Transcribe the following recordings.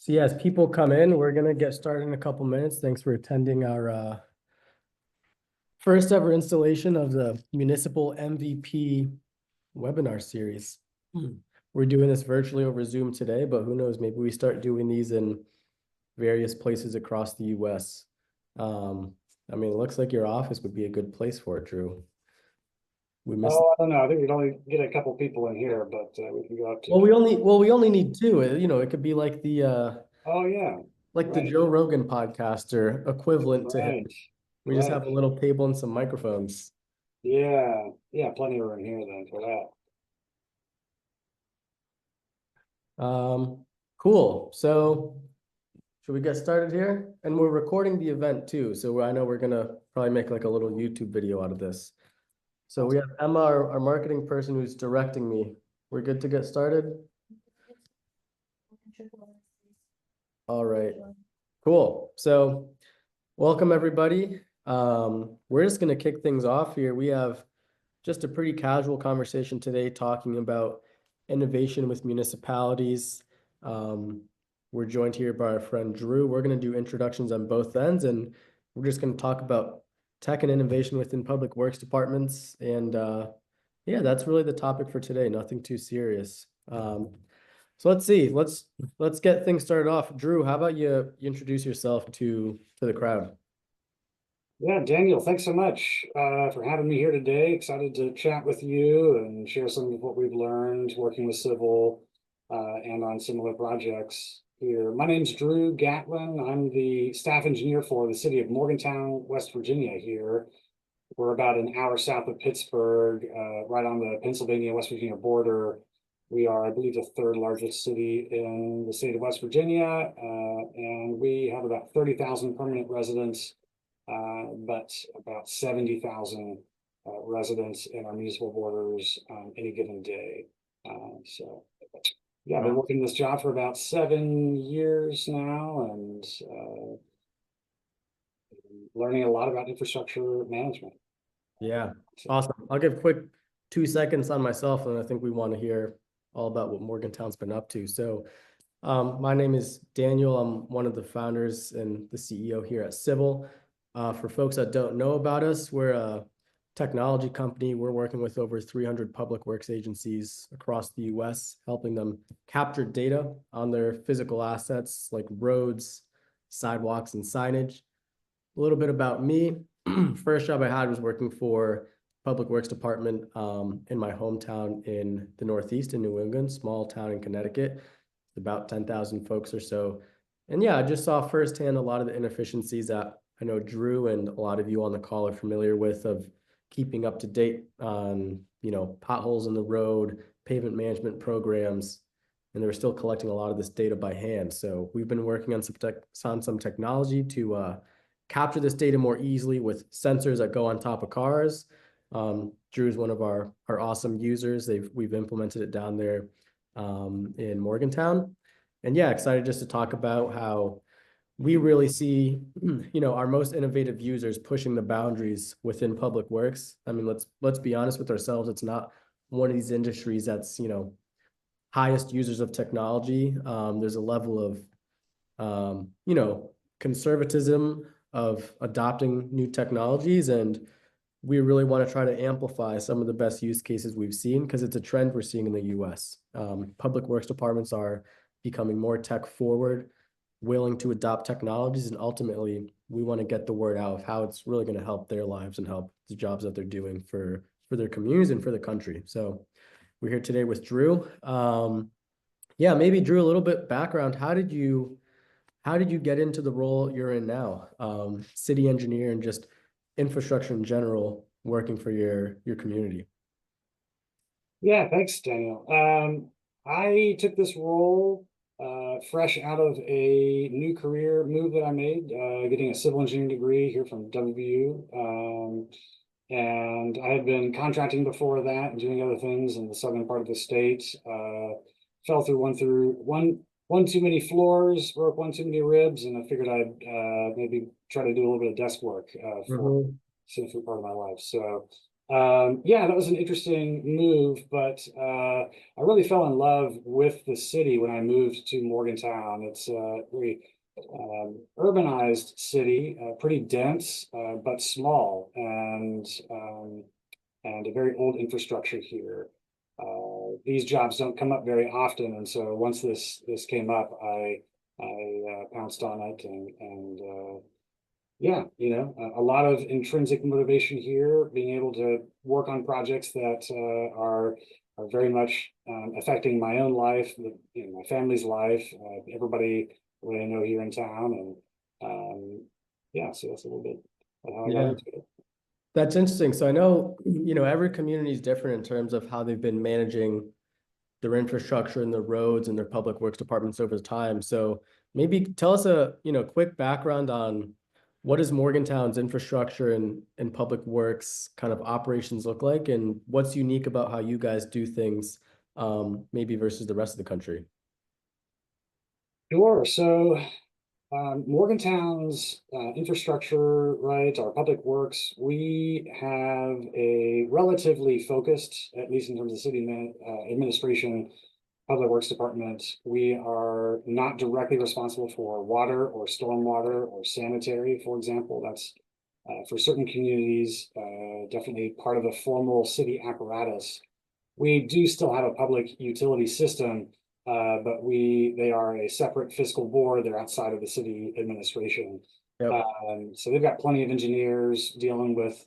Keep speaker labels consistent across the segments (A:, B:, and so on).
A: So yeah, as people come in, we're gonna get started in a couple minutes. Thanks for attending our first ever installation of the Municipal MVP webinar series. We're doing this virtually over Zoom today, but who knows, maybe we start doing these in various places across the US. I mean, it looks like your office would be a good place for it, Drew. We missed.
B: Oh, I don't know. I think we'd only get a couple people in here, but we can go up to.
A: Well, we only need two. It could be like
B: Oh, yeah.
A: the
B: Right.
A: Joe Rogan podcast or equivalent to him.
B: Right.
A: We just have
B: Right.
A: a little table and some microphones.
B: Yeah. Yeah. Plenty of room here then for
A: Cool. So should we get started here? And we're recording the event too. So I know we're gonna probably make like a little YouTube video out of this. So we
B: that.
A: have Emma, our marketing person who's directing me. We're good to get started? All right. Cool. So welcome everybody. We're just gonna kick things off here. We have just a pretty casual conversation today talking about innovation with municipalities. We're joined here by our friend Drew. We're going to do introductions on both ends, and we're just going to talk about tech and innovation within public works departments. And yeah, that's really the topic for today. Nothing too serious. So let's see. Let's get things started off. Drew, how about you introduce yourself to the crowd?
B: Yeah, Daniel, thanks so much for having me here today. Excited to chat with you and share some of what we've learned working with Cyvl and on similar projects here. My name's Drew Gatlin. I'm the staff engineer for the city of Morgantown, West Virginia here. We're about an hour south of Pittsburgh, right on the Pennsylvania-West Virginia border. We are, I believe, the third largest city in the state of West Virginia, and we have about 30,000 permanent residents, but about 70,000 residents in our municipal borders on any given day. So, yeah, I've been working this job for about 7 years now, and learning a lot about infrastructure management.
A: Yeah, awesome. I'll give quick 2 seconds on myself, and I think we want to hear all about what Morgantown's been up to. So my name is Daniel. I'm one of the founders and the CEO here at Cyvl. For folks that don't know about us, we're a technology company. We're working with over 300 public works agencies across the US, helping them capture data on their physical assets like roads, sidewalks, and signage. A little bit about me. First job I had was working for Public Works Department in my hometown in the Northeast in New England, small town in Connecticut, about 10,000 folks or so. And yeah, I just saw firsthand a lot of the inefficiencies that I know Drew and a lot of you on the call are familiar with of keeping up to date on, potholes in the road, pavement management programs, and they were still collecting a lot of this data by hand. So we've been working on some technology to capture this data more easily with sensors that go on top of cars. Drew is one of our awesome users. We've implemented it down there in Morgantown. And yeah, excited just to talk about how we really see, our most innovative users pushing the boundaries within public works. I mean, let's be honest with ourselves. It's not one of these industries that's, highest users of technology. There's a level of, conservatism of adopting new technologies. And we really want to try to amplify some of the best use cases we've seen because it's a trend we're seeing in the US. Public works departments are becoming more tech forward, willing to adopt technologies, and ultimately we want to get the word out of how it's really going to help their lives and help the jobs that they're doing for their communities and for the country. So we're here today with Drew. Yeah, maybe Drew, a little bit background. How did you get into the role you're in now? City engineer and just infrastructure in general, working for your community.
B: Yeah, thanks, Daniel. I took this role fresh out of a new career move that I made, getting a civil engineering degree here from WVU. And I had been contracting before that and doing other things in the southern part of the state. Fell through one too many floors, broke one too many ribs, and I figured I'd maybe try to do a little bit of desk work for a significant part of my life. So Yeah, that was an interesting move, but I really fell in love with the city when I moved to Morgantown. It's a very urbanized city, pretty dense, but small, and a very old infrastructure here. These jobs don't come up very often, and so once this came up, I pounced on it, and yeah, a lot of intrinsic motivation here, being able to work on projects that are very much affecting my own life, my family's life, everybody that I know here in town, and yeah, so that's a little bit of how I got
A: Yeah,
B: into it.
A: that's interesting. So I know, every community is different in terms of how they've been managing their infrastructure and their roads and their public works departments over time. So maybe tell us a, quick background on what does Morgantown's infrastructure and public works kind of operations look like, and what's unique about how you guys do things, maybe versus the rest of the country.
B: Sure. So Morgantown's infrastructure, right, our public works, we have a relatively focused, at least in terms of city administration, public works department. We are not directly responsible for water or stormwater or sanitary, for example. That's for certain communities, definitely part of a formal city apparatus. We do still have a public utility system, but they are a separate fiscal board. They're outside of the city administration.
A: Yep.
B: So they've got plenty of engineers dealing with,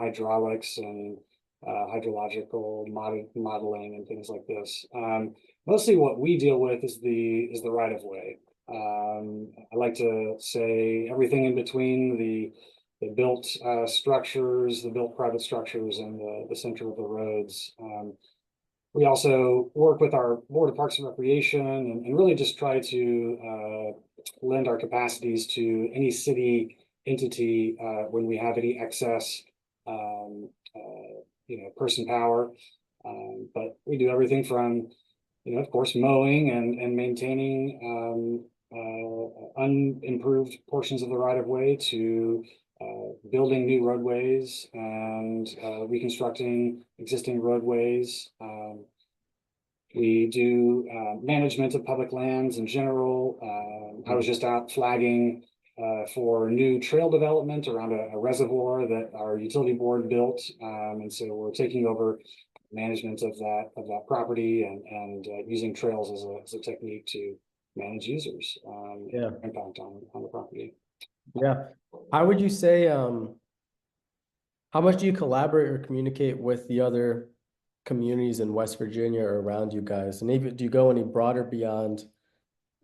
B: hydraulics and hydrological modeling and things like this. Mostly what we deal with is the right of way. I like to say everything in between the built structures, the built private structures, and the center of the roads. We also work with our Board of Parks and Recreation, and really just try to lend our capacities to any city entity when we have any excess, person power. But we do everything from, of course, mowing and maintaining unimproved portions of the right of way to building new roadways and reconstructing existing roadways. We do management of public lands in general. I was just out flagging for new trail development around a reservoir that our utility board built, and so we're taking over management of that property and using trails as a technique to manage users
A: Yeah.
B: impact on the property.
A: Yeah. How would you say, how much do you collaborate or communicate with the other communities in West Virginia or around you guys? And maybe do you go any broader beyond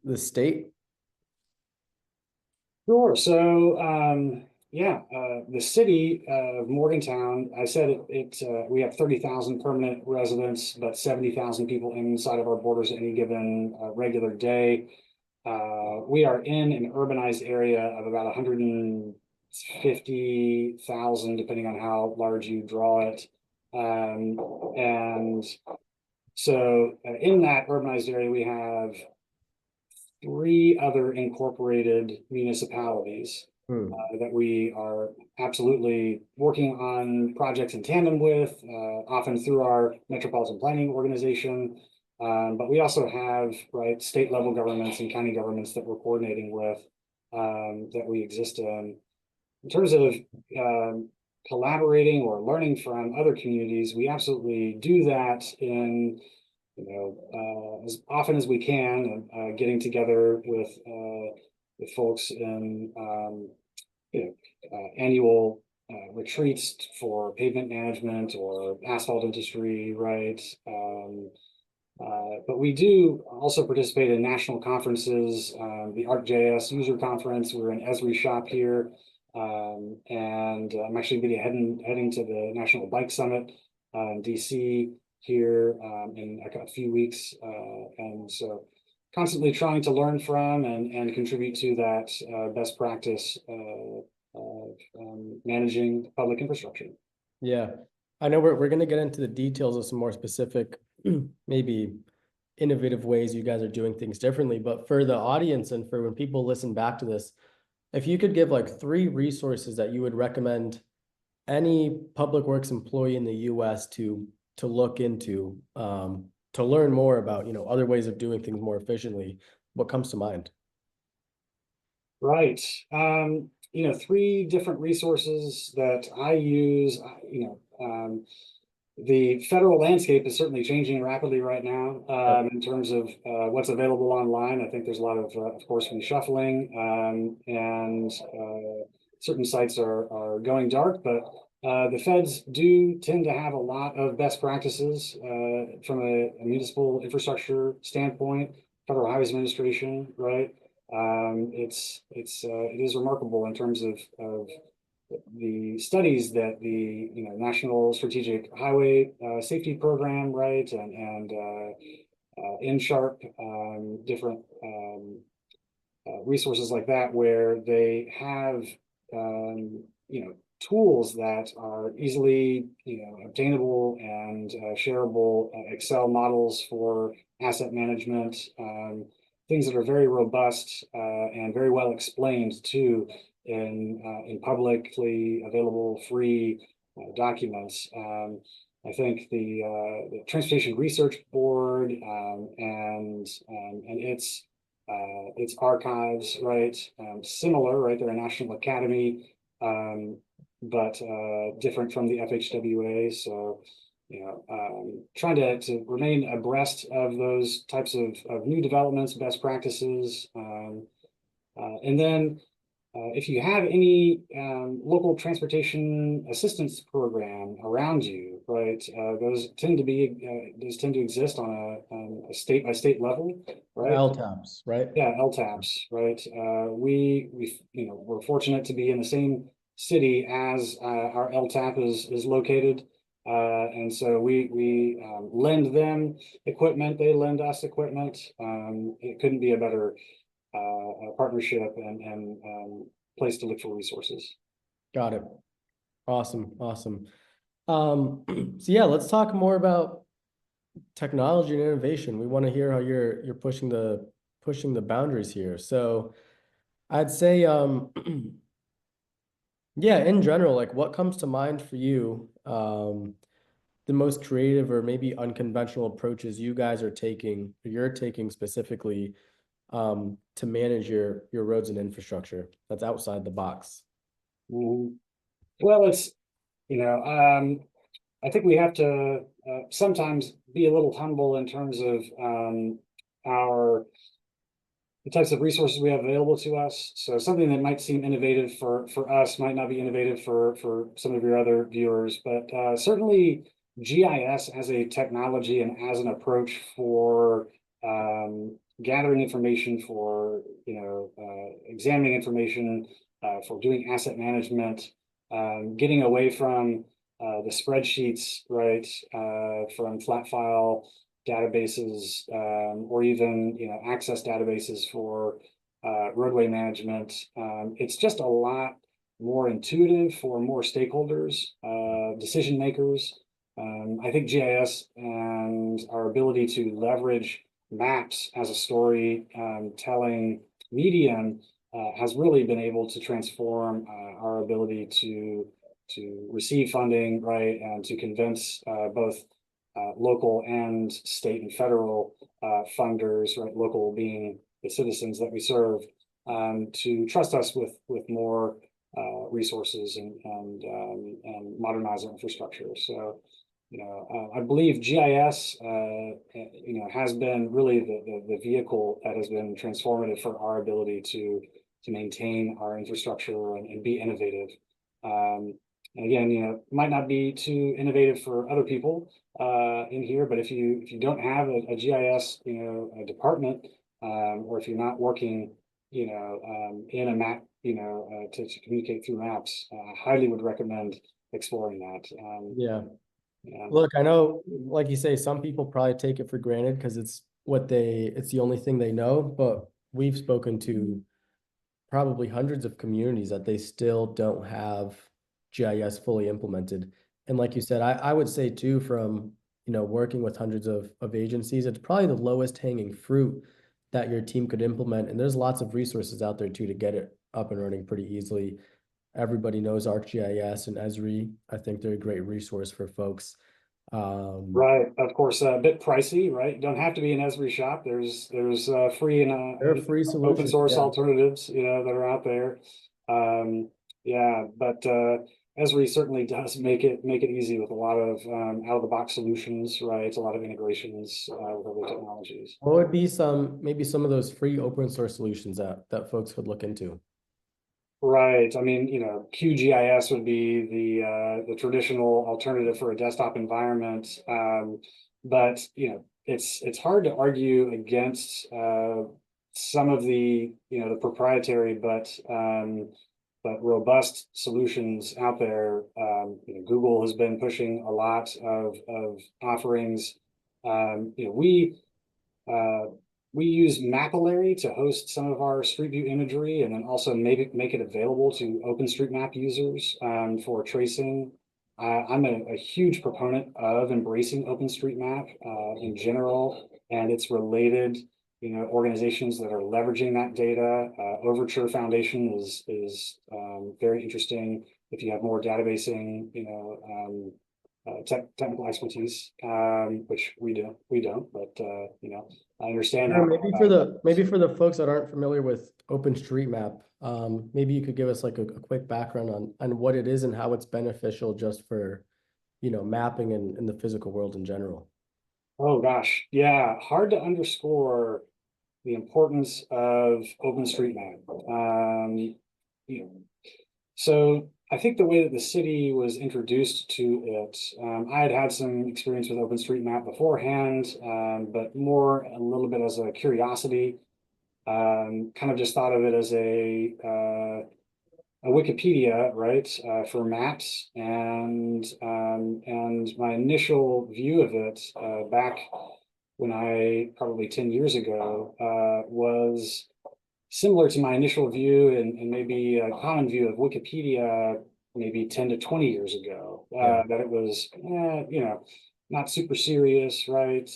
A: the state?
B: Sure. So, yeah, the city of Morgantown, I said we have 30,000 permanent residents, but 70,000 people inside of our borders at any given regular day. We are in an urbanized area of about 150,000, depending on how large you draw it. And so in that urbanized area, we have 3 other incorporated municipalities that we are absolutely working on projects in tandem with, often through our metropolitan planning organization. But we also have, right, state level governments and county governments that we're coordinating with, that we exist in. In terms of collaborating or learning from other communities, we absolutely do that in as often as we can, getting together with folks in annual retreats for pavement management or asphalt industry, right? But we do also participate in national conferences, the ArcJS user conference. We're in Esri shop here, and I'm actually going to be heading to the National Bike Summit in DC here in a few weeks, and so constantly trying to learn from and contribute to that best practice of managing public infrastructure.
A: Yeah, I know we're going to get into the details of some more specific, maybe innovative ways you guys are doing things differently. But for the audience and for when people listen back to this, if you could give like 3 resources that you would recommend any public works employee in the US to look into, to learn more about, other ways of doing things more efficiently, what comes to mind?
B: Right. Three different resources that I use, the federal landscape is certainly changing rapidly right now, in terms of what's available online. I think there's a lot of course, reshuffling, and certain sites are going dark, but the feds do tend to have a lot of best practices from a municipal infrastructure standpoint, Federal Highways Administration, right? It is remarkable in terms of the studies that the National Strategic Highway Safety Program, right, and NSHARP, different resources like that, where they have tools that are easily obtainable and shareable, Excel models for asset management, things that are very robust and very well explained too in publicly available free documents. I think the Transportation Research Board and its archives, right? Similar, right? They're a national academy, but different from the FHWA. So, trying to remain abreast of those types of new developments, best practices, and then if you have any local transportation assistance program around you, right? Those tend to exist on a state by state level, right?
A: LTAPs, right?
B: Yeah, LTAPs, right? We're fortunate to be in the same city as our LTAP is located, and so we lend them equipment, they lend us equipment. It couldn't be a better partnership and place to look for resources.
A: Got it. Awesome. Awesome. So yeah, let's talk more about technology and innovation. We want to hear how you're pushing the boundaries here. So I'd say, yeah, in general, like what comes to mind for you, the most creative or maybe unconventional approaches you guys are taking, or you're taking specifically, to manage your roads and infrastructure that's outside the box?
B: Mhm. Well, I think we have to sometimes be a little humble in terms of our the types of resources we have available to us. So something that might seem innovative for us might not be innovative for some of your other viewers, but certainly GIS as a technology and as an approach for gathering information, for examining information, for doing asset management, getting away from the spreadsheets, right, from flat file databases, or even access databases for roadway management. It's just a lot more intuitive for more stakeholders, decision makers. I think GIS and our ability to leverage maps as a story telling medium has really been able to transform our ability to receive funding, right, and to convince both local and state and federal funders, right, local being the citizens that we serve, to trust us with more resources and modernize our infrastructure. So, I believe GIS, has been really the vehicle that has been transformative for our ability to maintain our infrastructure and be innovative. And again, might not be too innovative for other people in here, but if you don't have a GIS, a department, or if you're not working, in a map, to communicate through maps, I highly would recommend exploring that.
A: Yeah.
B: Yeah.
A: Look, I know, like you say, some people probably take it for granted because it's the only thing they know, but we've spoken to probably hundreds of communities that they still don't have GIS fully implemented. And like you said, I would say too, from, working with hundreds of agencies, it's probably the lowest hanging fruit that your team could implement. And there's lots of resources out there too to get it up and running pretty easily. everybody knows ArcGIS and Esri. I think they're a great resource for folks.
B: Right, of course, a bit pricey, right? You don't have to be an Esri shop. There's free and
A: They're free
B: open
A: solutions.
B: source
A: Yeah.
B: alternatives, that are out there. Yeah, but Esri certainly does make it easy with a lot of out of the box solutions, right? A lot of integrations with other technologies.
A: What would be maybe some of those free open source solutions that folks could look into?
B: Right. I mean, QGIS would be the traditional alternative for a desktop environment. But it's hard to argue against some of the proprietary but robust solutions out there. Google has been pushing a lot of offerings. Um, you know, we uh, we use Mapillary to host some of our Street View imagery, and then also make it available to OpenStreetMap users for tracing. I'm a huge proponent of embracing OpenStreetMap in general, and its related, organizations that are leveraging that data. Overture Foundation is very interesting if you have more databasing, technical expertise, which we don't, but I understand
A: Sure,
B: how.
A: maybe for the folks that aren't familiar with OpenStreetMap, maybe you could give us like a quick background on what it is and how it's beneficial just for, mapping in the physical world in general.
B: Oh gosh, yeah, hard to underscore the importance of OpenStreetMap. You know, So I think the way that the city was introduced to it, I had some experience with OpenStreetMap beforehand, but more a little bit as a curiosity. Kind of just thought of it as a Wikipedia, right, for maps, and my initial view of it back when I probably 10 years ago was similar to my initial view and maybe a common view of Wikipedia maybe 10 to 20 years ago,
A: Yeah.
B: that it was, not super serious, right?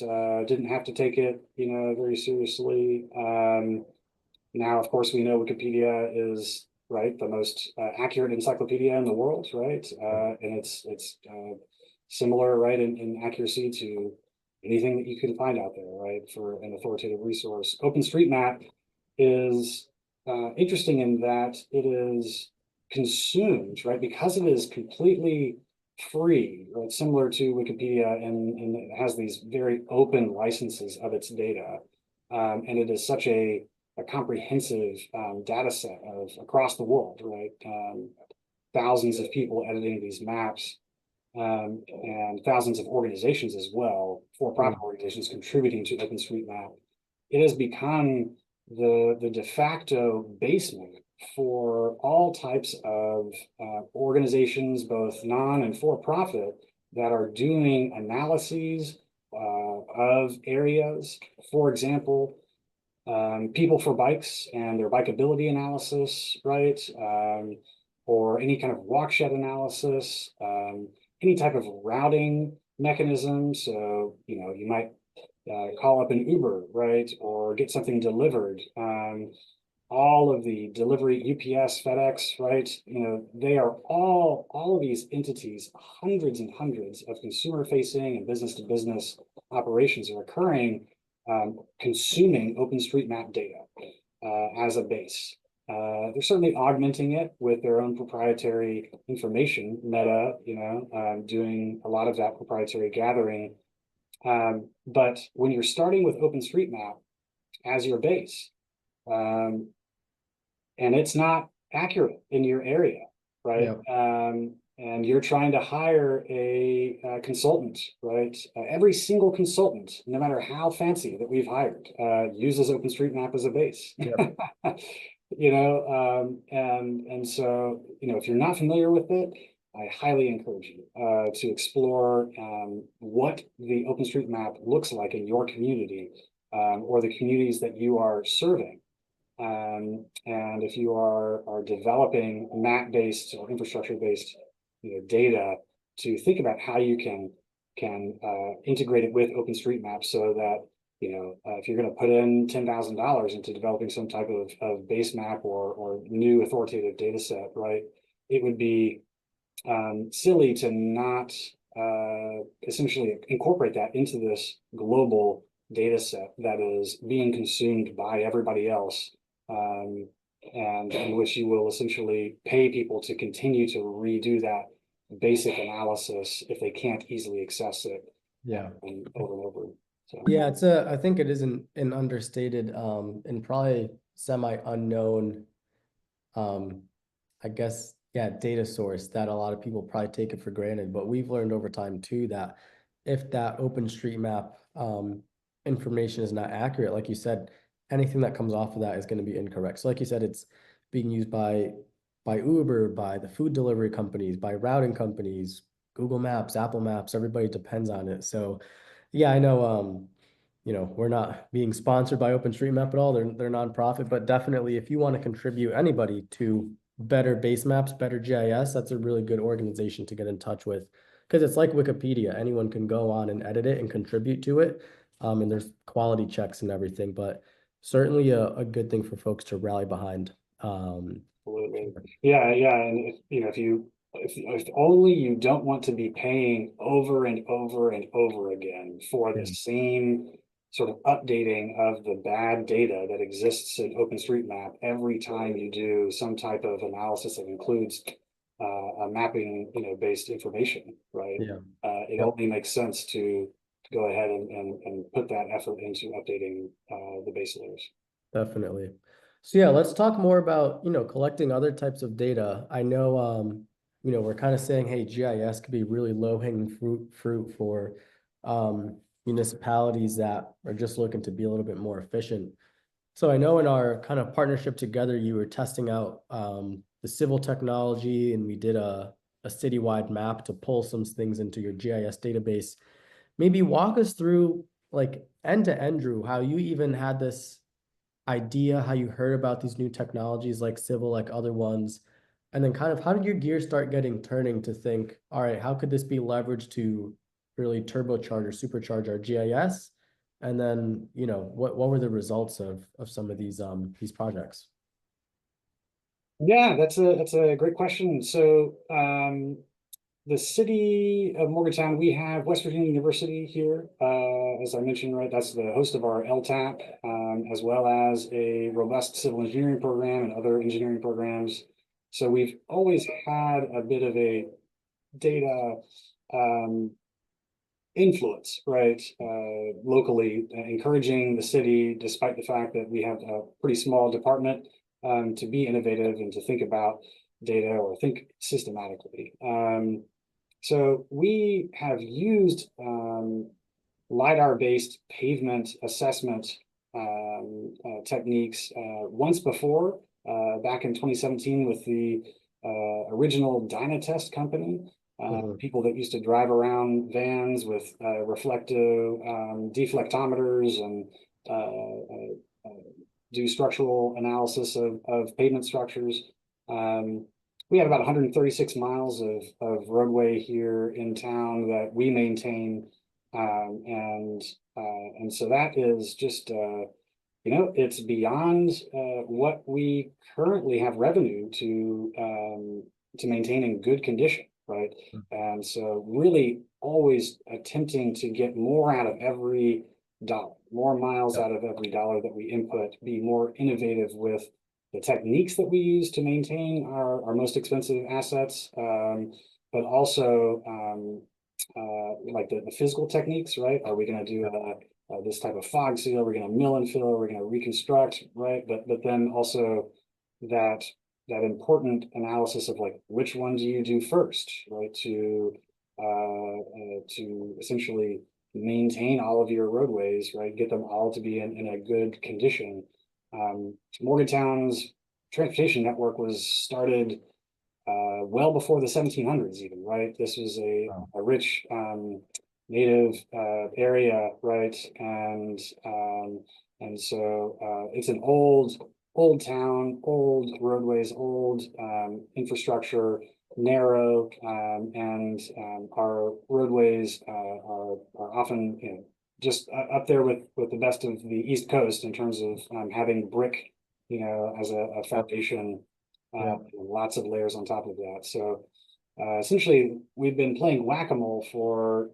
B: Didn't have to take it, very seriously. Now, of course, we know Wikipedia is right the most accurate encyclopedia in the world, right? And it's similar, right, in accuracy to anything that you can find out there, right, for an authoritative resource. OpenStreetMap is interesting in that it is consumed, right, because it is completely free, right, similar to Wikipedia, and it has these very open licenses of its data. And it is such a comprehensive data set of across the world, right? Thousands of people editing these maps, and thousands of organizations as well, for-profit organizations contributing to OpenStreetMap. It has become the de facto basement for all types of organizations, both non and for-profit, that are doing analyses of areas. For example, people for bikes and their bikeability analysis, right? Or any kind of walkshed analysis, any type of routing mechanism. So, you might call up an Uber, right? Or get something delivered. All of the delivery, UPS, FedEx, right? They are all of these entities, hundreds and hundreds of consumer facing and business to business operations are occurring, consuming OpenStreetMap data as a base. They're certainly augmenting it with their own proprietary information, Meta, doing a lot of that proprietary gathering. But when you're starting with OpenStreetMap as your base, and it's not accurate in your area, right?
A: Yeah.
B: And you're trying to hire a consultant, right? Every single consultant, no matter how fancy that we've hired, uses OpenStreetMap as a base.
A: Yeah.
B: And so, if you're not familiar with it, I highly encourage you to explore what the OpenStreetMap looks like in your community, or the communities that you are serving. And if you are developing map-based or infrastructure-based, data, to think about how you can integrate it with OpenStreetMap, so that if you're going to put in $10,000 into developing some type of base map or new authoritative data set, right? it would be silly to not essentially incorporate that into this global data set that is being consumed by everybody else, and in which you will essentially pay people to continue to redo that basic analysis if they can't easily access it
A: Yeah.
B: over and over. So.
A: Yeah, I think it is an understated, and probably semi-unknown, I guess, yeah, data source that a lot of people probably take it for granted. But we've learned over time too that if that OpenStreetMap information is not accurate, like you said, anything that comes off of that is going to be incorrect. So like you said, it's being used by Uber, by the food delivery companies, by routing companies, Google Maps, Apple Maps, everybody depends on it. So yeah, I know we're not being sponsored by OpenStreetMap at all. They're nonprofit, but definitely if you want to contribute anybody to better base maps, better GIS, that's a really good organization to get in touch with. Because it's like Wikipedia. Anyone can go on and edit it and contribute to it. And there's quality checks and everything, but certainly a good thing for folks to rally behind.
B: Absolutely. Yeah, yeah. And if only you don't want to be paying over and over and over again for the
A: Yeah.
B: same sort of updating of the bad data that exists in OpenStreetMap every time you do some type of analysis that includes a mapping, based information, right?
A: Yeah.
B: It
A: Yep.
B: only makes sense to go ahead and put that effort into updating the base layers.
A: Definitely. So yeah, let's talk more about, collecting other types of data. I know, we're kind of saying, hey, GIS could be really low-hanging fruit for municipalities that are just looking to be a little bit more efficient. So I know in our kind of partnership together, you were testing out the Cyvl technology, and we did a citywide map to pull some things into your GIS database. Maybe walk us through like end to end, Drew, how you even had this idea, how you heard about these new technologies like Cyvl, like other ones, and then kind of how did your gears start getting turning to think, all right, how could this be leveraged to really turbocharge or supercharge our GIS? And then, what were the results of some of these projects?
B: Yeah, that's a great question. So the city of Morgantown, we have West Virginia University here. As I mentioned, right, that's the host of our LTAP, as well as a robust civil engineering program and other engineering programs. So we've always had a bit of a data influence, right, locally, encouraging the city, despite the fact that we have a pretty small department, to be innovative and to think about data or think systematically. So we have used LiDAR-based pavement assessment techniques once before, back in 2017 with the original Dynatest company. People that used to drive around vans with reflective deflectometers and do structural analysis of pavement structures. We have about 136 miles of roadway here in town that we maintain, and so that is just it's beyond what we currently have revenue to maintain in good condition, right? And so really always attempting to get more out of every dollar, more miles out of every dollar that we input, be more innovative with the techniques that we use to maintain our most expensive assets, but also like the physical techniques, right? Are we going to do this type of fog seal? We're going to mill and fill. We're going to reconstruct, right? But then also that important analysis of like which one do you do first, right? To essentially maintain all of your roadways, right? Get them all to be in a good condition. Morgantown's transportation network was started well before the 1700s even, right? This was a rich native area, right? And so it's an old town, old roadways, old infrastructure, narrow, and our roadways are often just up there with the best of the East Coast in terms of having brick, as a foundation.
A: Yeah.
B: lots of layers on top of that. So essentially, we've been playing whack-a-mole for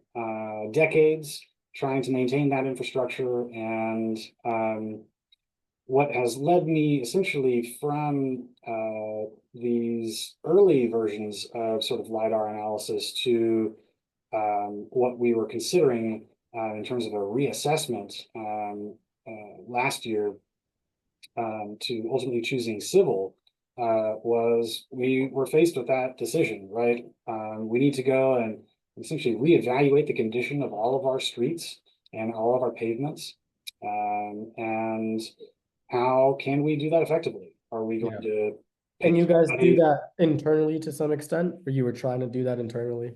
B: decades, trying to maintain that infrastructure. And what has led me essentially from these early versions of sort of LiDAR analysis to what we were considering in terms of a reassessment last year to ultimately choosing Cyvl was we were faced with that decision, right? We need to go and essentially reevaluate the condition of all of our streets and all of our pavements. And how can we do that effectively? Are we going to
A: And
B: pick
A: you guys do
B: somebody?
A: that internally to some extent, or you were trying to do that internally?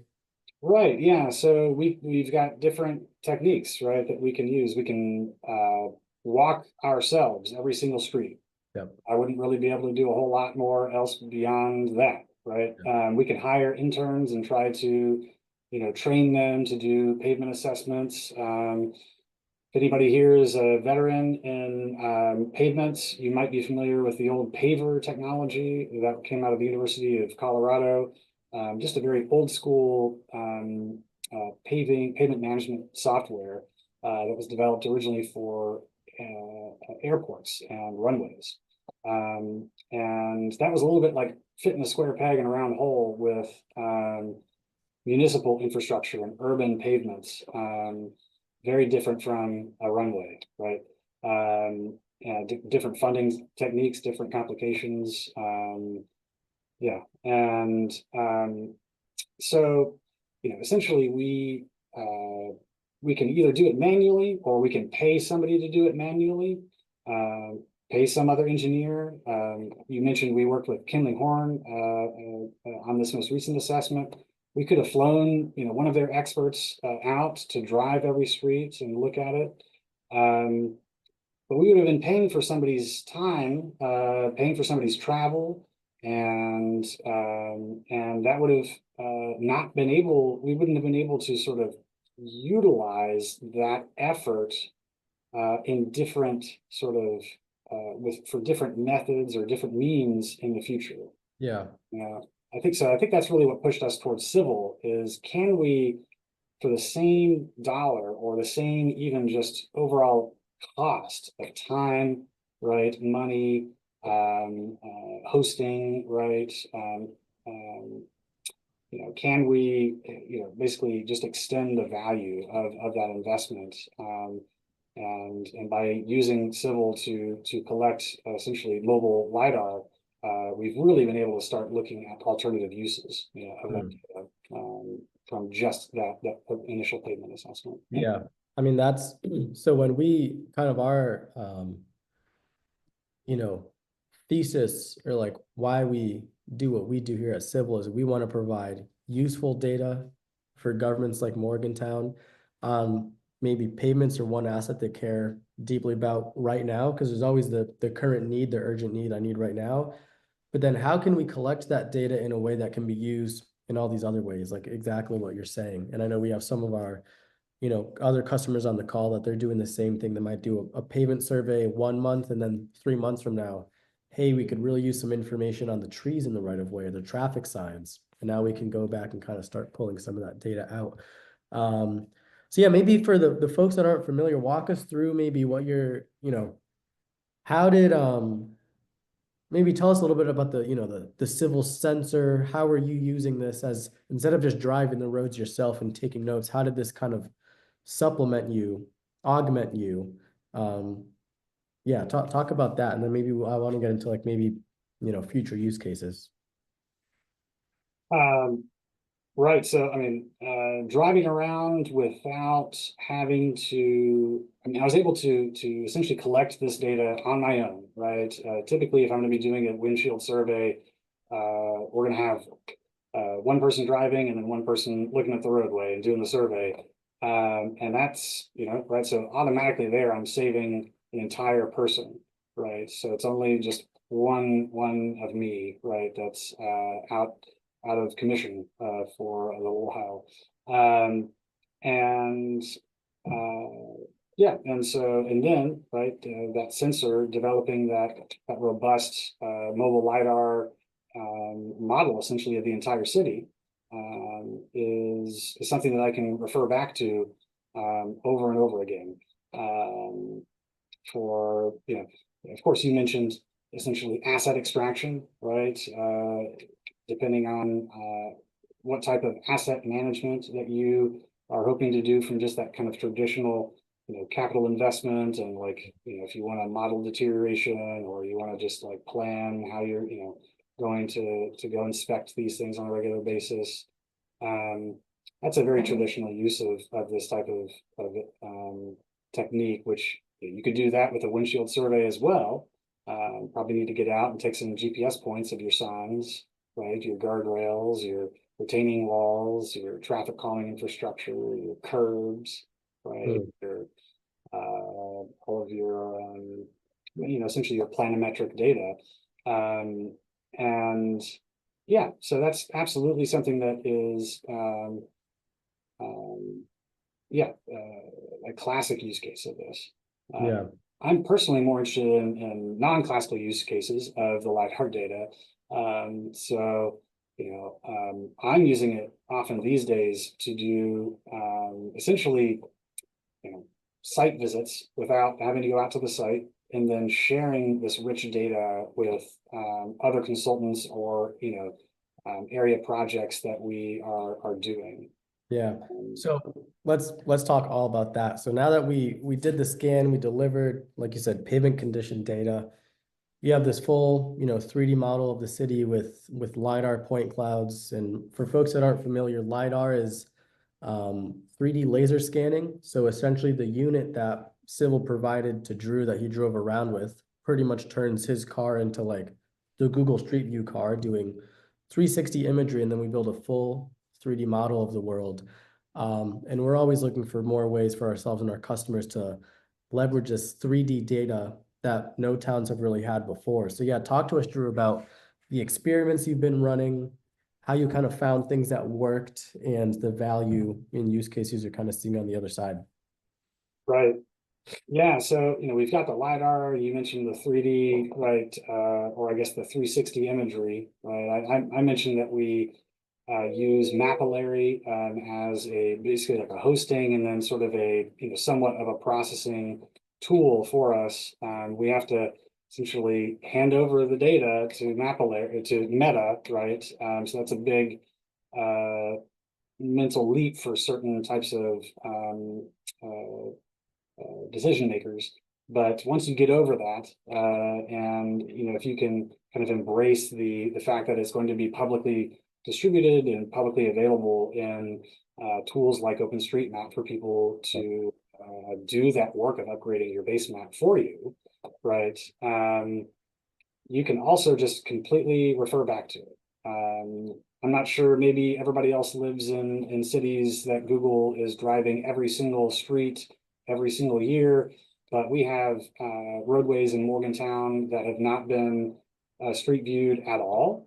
B: Right, yeah. So we've got different techniques, right, that we can use. We can walk ourselves every single street.
A: Yep.
B: I wouldn't really be able to do a whole lot more else beyond that, right? We can hire interns and try to, train them to do pavement assessments. If anybody here is a veteran in pavements, you might be familiar with the old paver technology that came out of the University of Colorado. Just a very old school pavement management software that was developed originally for airports and runways. And that was a little bit like fitting a square peg in a round hole with municipal infrastructure and urban pavements. Very different from a runway, right? Different funding techniques, different complications. Yeah, and so essentially we can either do it manually or we can pay somebody to do it manually. Pay some other engineer. You mentioned we worked with Kinley Horn on this most recent assessment. We could have flown, one of their experts out to drive every street and look at it. But we would have been paying for somebody's time, paying for somebody's travel, and that would have not been able. We wouldn't have been able to sort of utilize that effort in different sort of for different methods or different means in the future.
A: Yeah.
B: Yeah, I think so. I think that's really what pushed us towards Cyvl is can we, for the same dollar or the same even just overall cost of time, right, money, hosting, right, can we, basically just extend the value of that investment, and by using Cyvl to collect essentially mobile LiDAR, we've really been able to start looking at alternative uses, of that data, from just that initial pavement assessment.
A: Yeah. I mean, that's so when we kind of our thesis or like why we do what we do here at Cyvl is we want to provide useful data for governments like Morgantown. Maybe pavements are one asset they care deeply about right now because there's always the current need, the urgent need I need right now. But then how can we collect that data in a way that can be used in all these other ways, like exactly what you're saying? And I know we have some of our other customers on the call that they're doing the same thing. They might do a pavement survey 1 month and then 3 months from now, hey, we could really use some information on the trees in the right of way or the traffic signs. And now we can go back and kind of start pulling some of that data out. So yeah, maybe for the folks that aren't familiar, walk us through maybe what you're, how did maybe tell us a little bit about the Cyvl sensor. How are you using this as instead of just driving the roads yourself and taking notes, how did this kind of supplement you, augment you? Yeah, talk about that. And then maybe I want to get into like maybe, future use cases.
B: Right. So, I mean, driving around without having to, I was able to essentially collect this data on my own, right? Typically, if I'm going to be doing a windshield survey, we're going to have one person driving and then one person looking at the roadway and doing the survey. And that's, right. So automatically there, I'm saving the entire person, right? So it's only just one of me, right? That's out of commission for a little while. And yeah, and then, right, that sensor developing that robust mobile LiDAR model essentially of the entire city is something that I can refer back to over and over again. For, of course, you mentioned essentially asset extraction, right? Depending on what type of asset management that you are hoping to do from just that kind of traditional, capital investment, and like, if you want to model deterioration, or you want to just like plan how you're, going to go inspect these things on a regular basis. That's a very traditional use of this type of technique, which you could do that with a windshield survey as well. Probably need to get out and take some GPS points of your signs, right? Your guardrails, your retaining walls, your traffic calming infrastructure, your curbs, right? Your all of your essentially your planimetric data. And yeah, so that's absolutely something that is a classic use case of this.
A: Yeah.
B: I'm personally more interested in non-classical use cases of the LiDAR data. So, I'm using it often these days to do essentially, site visits without having to go out to the site, and then sharing this rich data with other consultants or area projects that we are doing.
A: Yeah. So let's talk all about that. So now that we did the scan, we delivered, like you said, pavement condition data. You have this full, 3D model of the city with LiDAR point clouds. And for folks that aren't familiar, LiDAR is 3D laser scanning. So essentially the unit that Cyvl provided to Drew that he drove around with pretty much turns his car into like the Google Street View car, doing 360 imagery, and then we build a full 3D model of the world. And we're always looking for more ways for ourselves and our customers to leverage this 3D data that no towns have really had before. So yeah, talk to us, Drew, about the experiments you've been running, how you kind of found things that worked, and the value in use cases you're kind of seeing on the other side.
B: Right. Yeah, so we've got the LiDAR. You mentioned the 3D, right? Or I guess the 360 imagery, right? I mentioned that we use Mapillary as basically like a hosting, and then sort of a somewhat of a processing tool for us. We have to essentially hand over the data to Mapillary, to Meta, right? So that's a big mental leap for certain types of decision makers. But once you get over that, and if you can kind of embrace the fact that it's going to be publicly distributed and publicly available in tools like OpenStreetMap for people to do that work of upgrading your base map for you, right? You can also just completely refer back to it. I'm not sure, maybe everybody else lives in cities that Google is driving every single street every single year, but we have roadways in Morgantown that have not been street viewed at all.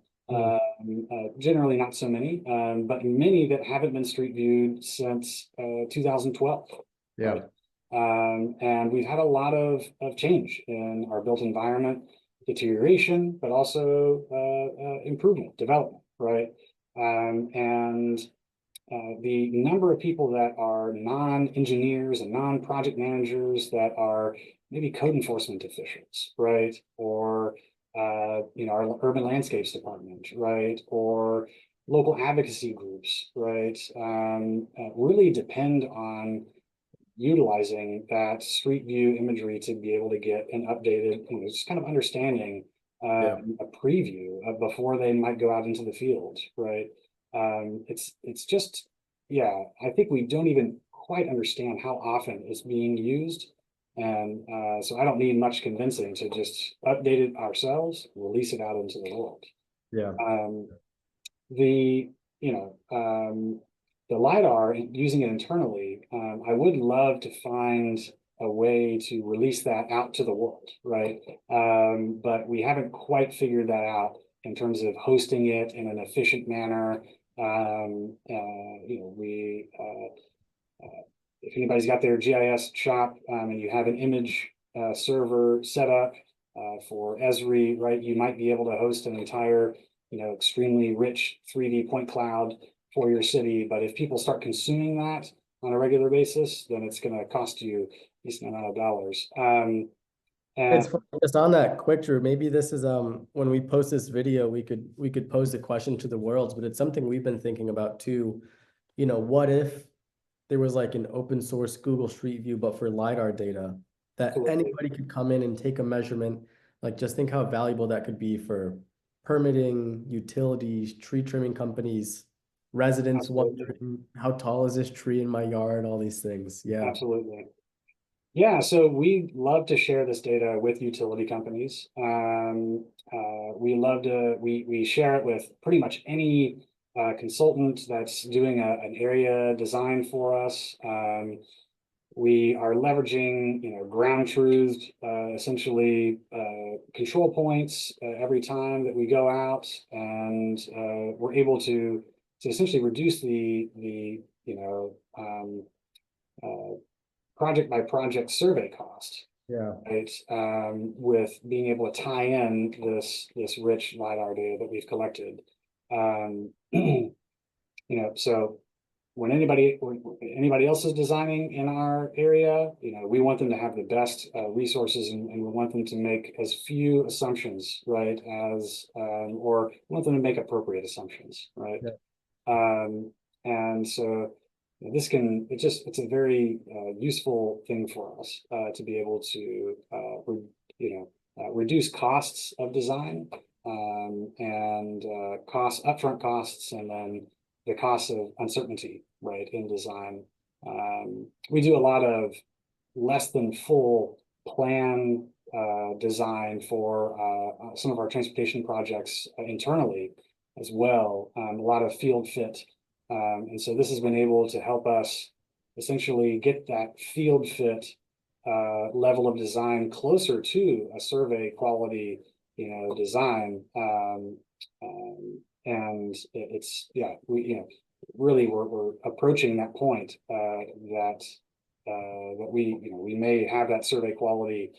B: Generally not so many, but many that haven't been street viewed since 2012.
A: Yeah.
B: Right? And we've had a lot of change in our built environment, deterioration, but also improvement, development, right? And the number of people that are non-engineers and non-project managers that are maybe code enforcement officials, right? Or, our urban landscapes department, right? Or local advocacy groups, right? Really depend on utilizing that street view imagery to be able to get an updated, just kind of understanding a preview of before they might go out into the field, right? It's just, yeah, I think we don't even quite understand how often it's being used. And so I don't need much convincing to just update it ourselves, release it out into the world.
A: Yeah.
B: The, the LiDAR, using it internally, I would love to find a way to release that out to the world, right? But we haven't quite figured that out in terms of hosting it in an efficient manner. If anybody's got their GIS shop and you have an image server set up for Esri, right, you might be able to host an entire extremely rich 3D point cloud for your city. But if people start consuming that on a regular basis, then it's going to cost you a decent amount of dollars.
A: It's
B: And
A: funny, just on that quick, Drew, maybe this is when we post this video, we could pose a question to the world, but it's something we've been thinking about too. What if there was like an open source Google Street View, but for LiDAR data that
B: absolutely,
A: anybody could come in and take a measurement. Like just think how valuable that could be for permitting, utilities, tree trimming companies, residents
B: absolutely,
A: wondering how tall is this tree in my yard, all these things. Yeah.
B: absolutely. Yeah, so we love to share this data with utility companies. We love to we share it with pretty much any consultant that's doing an area design for us. We are leveraging, ground truth, essentially control points every time that we go out, and we're able to essentially reduce the uh, project by project survey cost,
A: Yeah.
B: right? With being able to tie in this rich LiDAR data that we've collected. So when anybody else is designing in our area, we want them to have the best resources, and we want them to make as few assumptions, right, as or want them to make appropriate assumptions, right?
A: Yeah.
B: And so it's a very useful thing for us to be able to reduce costs of design, and upfront costs, and then the cost of uncertainty, right, in design. We do a lot of less than full plan design for some of our transportation projects internally as well. A lot of field fit. And so this has been able to help us essentially get that field fit level of design closer to a survey quality, design. And yeah, really we're approaching that point that we may have that survey quality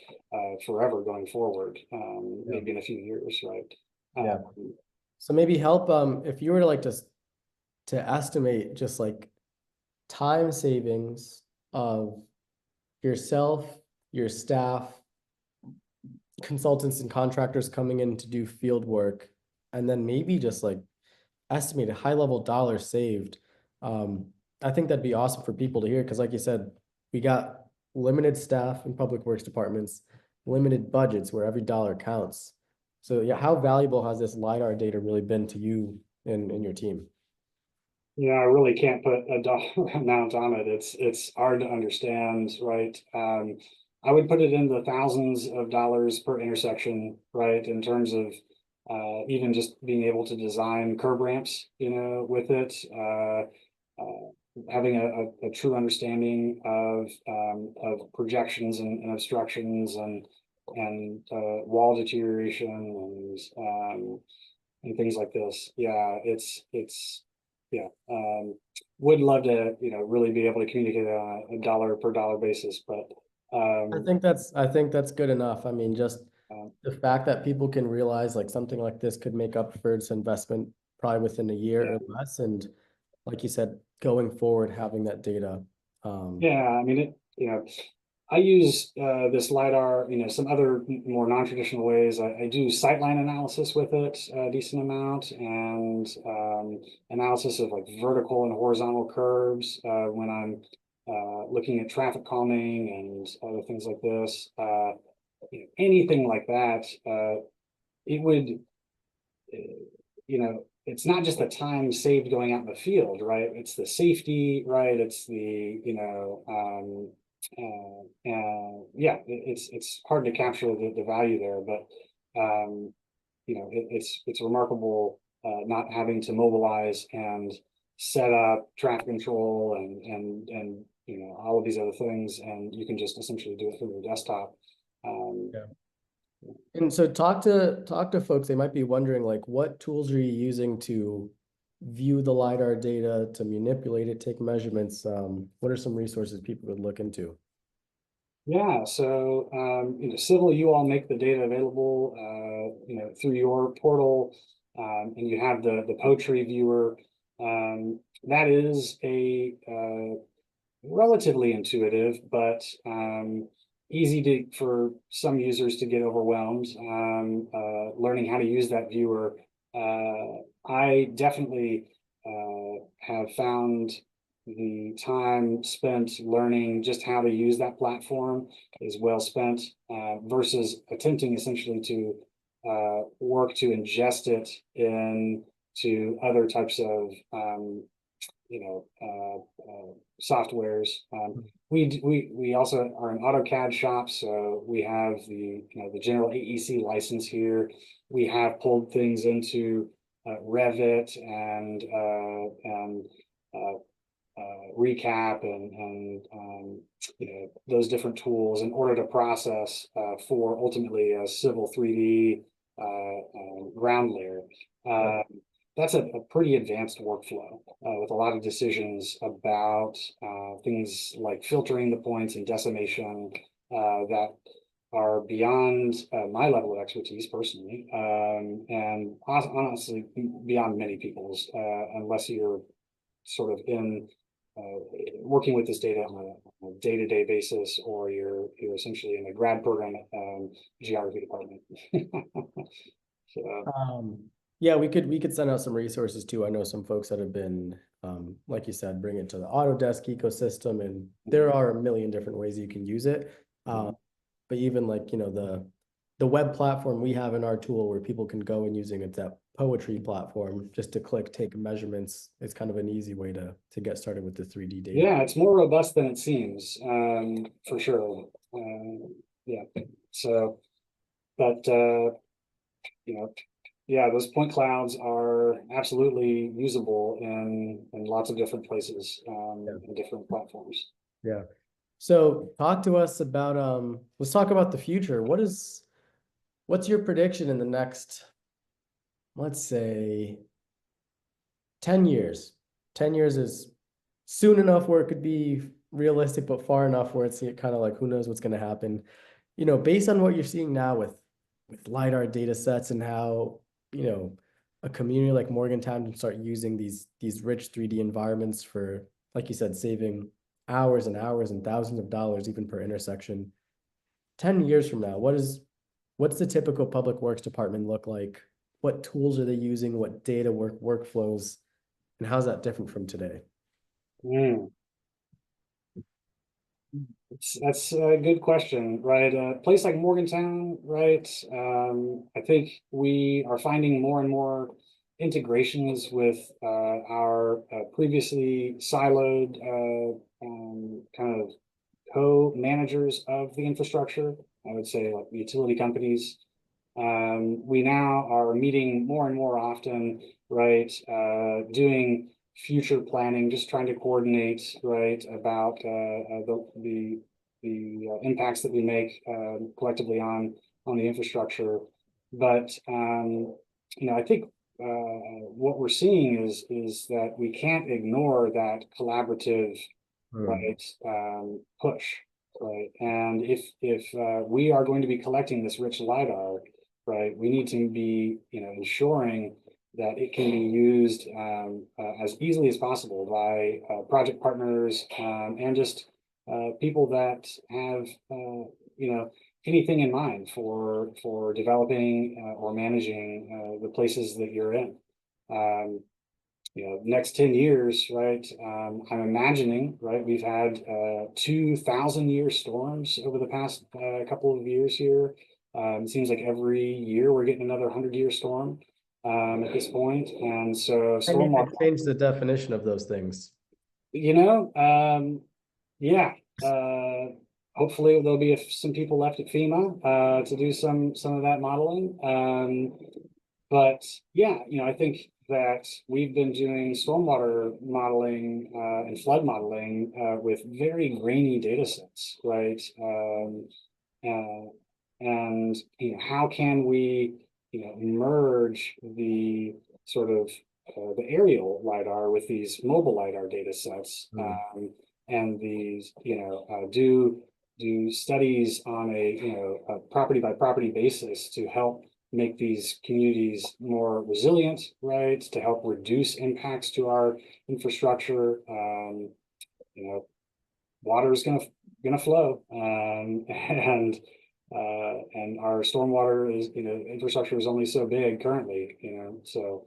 B: forever going forward,
A: Yeah.
B: maybe in a few years, right?
A: Yeah.
B: Um,
A: So maybe help if you were to like to estimate just like time savings of yourself, your staff, consultants and contractors coming in to do field work, and then maybe just like estimate a high level dollar saved. Um, I think that'd be awesome for people to hear because, like you said, we got limited staff in public works departments, limited budgets where every dollar counts. So yeah, how valuable has this LiDAR data really been to you and your team?
B: I really can't put a dollar amount on it. It's hard to understand, right? I would put it in the thousands of dollars per intersection, right? In terms of even just being able to design curb ramps, with it, having a true understanding of projections and obstructions, and wall deterioration, and things like this. Yeah, yeah. Would love to, really be able to communicate on a dollar per dollar basis, but
A: I think that's good enough. I mean, just
B: uh,
A: the fact that people can realize like something like this could make up for its investment probably within a year
B: yeah,
A: or less. And like you said, going forward, having that data.
B: yeah. I mean, I use this LiDAR, some other more non-traditional ways. I do sightline analysis with it a decent amount, and analysis of like vertical and horizontal curves when I'm looking at traffic calming and other things like this. Anything like that, it would, it's not just the time saved going out in the field, right? It's the safety, right? It's the, yeah, it's hard to capture the value there, but it's remarkable not having to mobilize and set up traffic control and all of these other things, and you can just essentially do it through your desktop. Um,
A: Yeah. And so talk to folks, they might be wondering like what tools are you using to view the LiDAR data, to manipulate it, take measurements? What are some resources people could look into?
B: Yeah, so Cyvl, you all make the data available, through your portal. and you have the poetry viewer. That is a relatively intuitive, but easy for some users to get overwhelmed. Learning how to use that viewer, I definitely have found the time spent learning just how to use that platform is well spent, versus attempting essentially to work to ingest it into other types of softwares. We also are an AutoCAD shop, so we have the general AEC license here. We have pulled things into Revit and Recap and those different tools in order to process for ultimately a Cyvl 3D ground layer. That's a pretty advanced workflow with a lot of decisions about things like filtering the points and decimation that are beyond my level of expertise personally, and honestly beyond many people's, unless you're sort of in working with this data on a day-to-day basis, or you're essentially in a grad program geography department. So.
A: Yeah, we could send out some resources too. I know some folks that have been, like you said, bring it to the Autodesk ecosystem, and there are a million different ways you can use it. But even like, the web platform we have in our tool where people can go and using it, that poetry platform, just to click, take measurements. It's kind of an easy way to get started with the 3D data.
B: Yeah, it's more robust than it seems, for sure. Yeah, so, but, yeah, those point clouds are absolutely usable in lots of different places, in different platforms.
A: Yeah. So talk to us about, let's talk about the future. What's your prediction in the next, let's say, 10 years? 10 years is soon enough where it could be realistic, but far enough where it's kind of like, who knows what's going to happen. Based on what you're seeing now with LiDAR data sets and how, a community like Morgantown can start using these rich 3D environments for, like you said, saving hours and hours and thousands of dollars even per intersection. 10 years from now, what's the typical public works department look like? What tools are they using? What data workflows? And how's that different from today?
B: That's a good question, right? A place like Morgantown, right? I think we are finding more and more integrations with our previously siloed kind of co-managers of the infrastructure. I would say like utility companies. We now are meeting more and more often, right? Doing future planning, just trying to coordinate, right, about the impacts that we make collectively on the infrastructure. But I think what we're seeing is that we can't ignore that collaborative, right, push, right. And if we are going to be collecting this rich LiDAR, right, we need to be ensuring that it can be used as easily as possible by project partners and just people that have anything in mind for developing or managing the places that you're in. Next 10 years, right? I'm imagining, right? We've had 2,000-year storms over the past couple of years here. It seems like every year we're getting another 100-year storm at this point, and so stormwater
A: change the definition of those things.
B: Yeah. Hopefully there'll be some people left at FEMA to do some of that modeling. But yeah, I think that we've been doing stormwater modeling and flood modeling with very grainy data sets, right? And how can we merge the sort of the aerial LiDAR with these mobile LiDAR data sets, and these do studies on a property by property basis to help make these communities more resilient, right? To help reduce impacts to our infrastructure. You know, water is gonna flow, and our stormwater is, infrastructure is only so big currently, so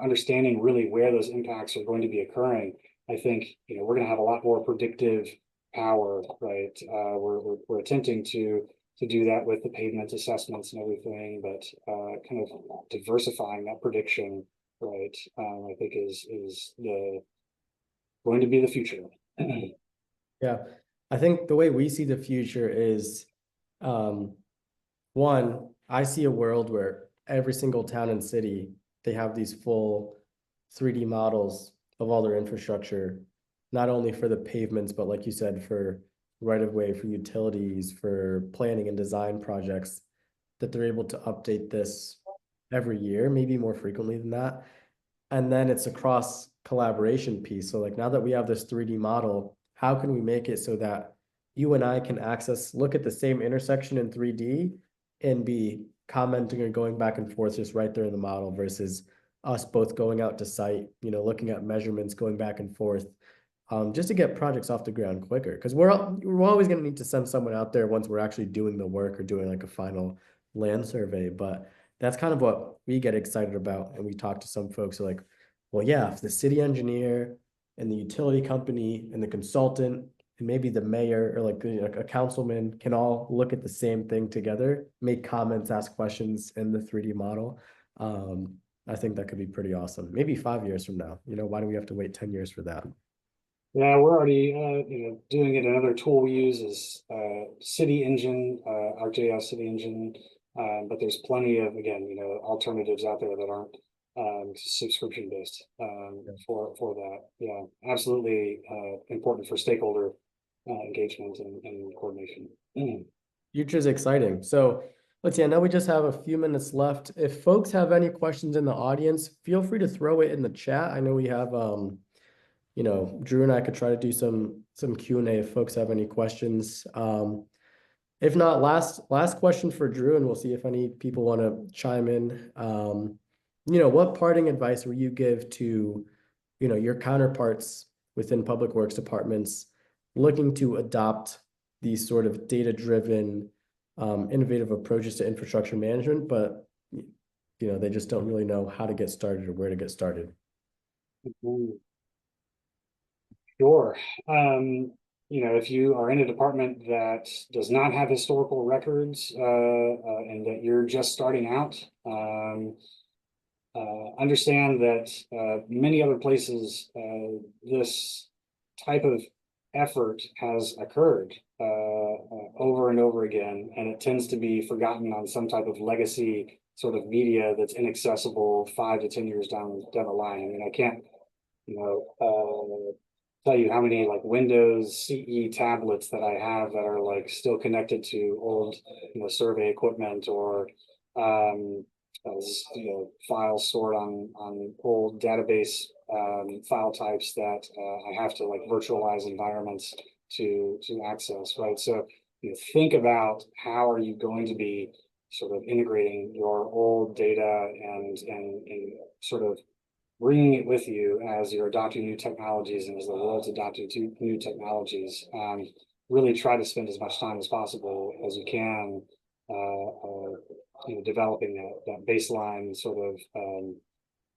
B: understanding really where those impacts are going to be occurring, I think, we're going to have a lot more predictive power, right? We're attempting to do that with the pavement assessments and everything, but kind of diversifying that prediction, right? I think is the going to be the future.
A: Yeah, I think the way we see the future is, one, I see a world where every single town and city, they have these full 3D models of all their infrastructure, not only for the pavements, but like you said, for right of way, for utilities, for planning and design projects, that they're able to update this every year, maybe more frequently than that. And then it's a cross collaboration piece. So like now that we have this 3D model, how can we make it so that you and I can look at the same intersection in 3D and be commenting or going back and forth just right there in the model versus us both going out to site, looking at measurements, going back and forth, just to get projects off the ground quicker. Because we're always going to need to send someone out there once we're actually doing the work or doing like a final land survey. But that's kind of what we get excited about. And we talk to some folks who are like, well, yeah, if the city engineer and the utility company and the consultant and maybe the mayor or like a councilman can all look at the same thing together, make comments, ask questions in the 3D model. I think that could be pretty awesome. Maybe 5 years from now, why do we have to wait 10 years for that?
B: Yeah, we're already doing it. Another tool we use is City Engine, ArcGIS City Engine. But there's plenty of, again, alternatives out there that aren't subscription based for that. Yeah, absolutely important for stakeholder engagement and coordination.
A: Future's exciting. So let's see, I know we just have a few minutes left. If folks have any questions in the audience, feel free to throw it in the chat. I know we have Drew and I could try to do some Q&A if folks have any questions. If not, last question for Drew, and we'll see if any people want to chime in. What parting advice will you give to, your counterparts within public works departments looking to adopt these sort of data-driven, innovative approaches to infrastructure management, but they just don't really know how to get started or where to get started?
B: Sure. If you are in a department that does not have historical records and that you're just starting out, understand that many other places this type of effort has occurred over and over again, and it tends to be forgotten on some type of legacy sort of media that's inaccessible 5 to 10 years down the line. I mean, I can't, tell you how many like Windows CE tablets that I have that are like still connected to old, survey equipment or, files stored on old database file types that I have to like virtualize environments to access, right? So think about how are you going to be sort of integrating your old data and sort of bringing it with you as you're adopting new technologies and as the world's adopting new technologies. Really try to spend as much time as possible as you can developing that baseline sort of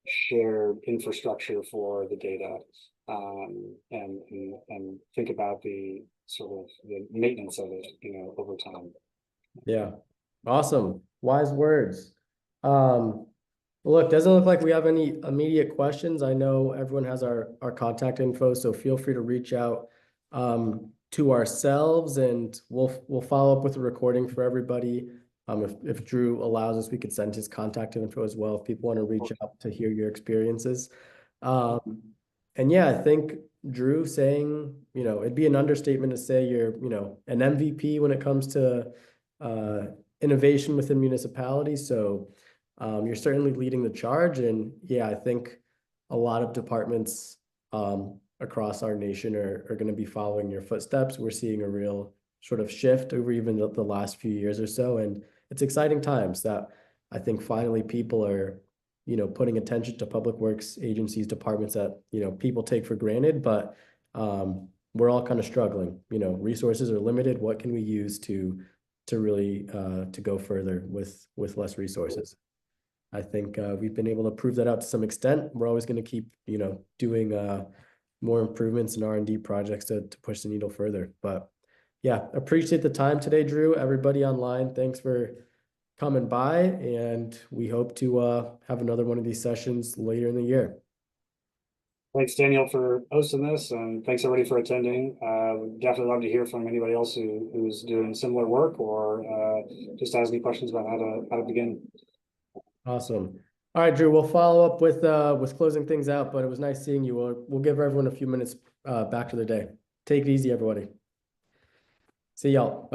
B: shared infrastructure for the data, and think about the sort of the maintenance of it, over time.
A: Yeah, awesome. Wise words. Look, doesn't look like we have any immediate questions. I know everyone has our contact info, so feel free to reach out to ourselves, and we'll follow up with a recording for everybody. If Drew allows us, we could send his contact info as well if people want to reach out to hear your experiences. And yeah, I think Drew saying, it'd be an understatement to say you're, an MVP when it comes to innovation within municipalities. So you're certainly leading the charge. And yeah, I think a lot of departments across our nation are going to be following your footsteps. We're seeing a real sort of shift over even the last few years or so. And it's exciting times that I think finally people are, putting attention to public works agencies, departments that, people take for granted, but we're all kind of struggling, resources are limited. What can we use to really to go further with less resources? I think we've been able to prove that out to some extent. We're always going to keep, doing more improvements in R&D projects to push the needle further. But yeah, appreciate the time today, Drew. Everybody online, thanks for coming by, and we hope to have another one of these sessions later in the year.
B: Thanks, Daniel, for hosting this, and thanks everybody for attending. Would definitely love to hear from anybody else who's doing similar work or just has any questions about how to begin.
A: Awesome. All right, Drew, we'll follow up with closing things out, but it was nice seeing you. We'll give everyone a few minutes back to their day. Take it easy, everybody. See y'all.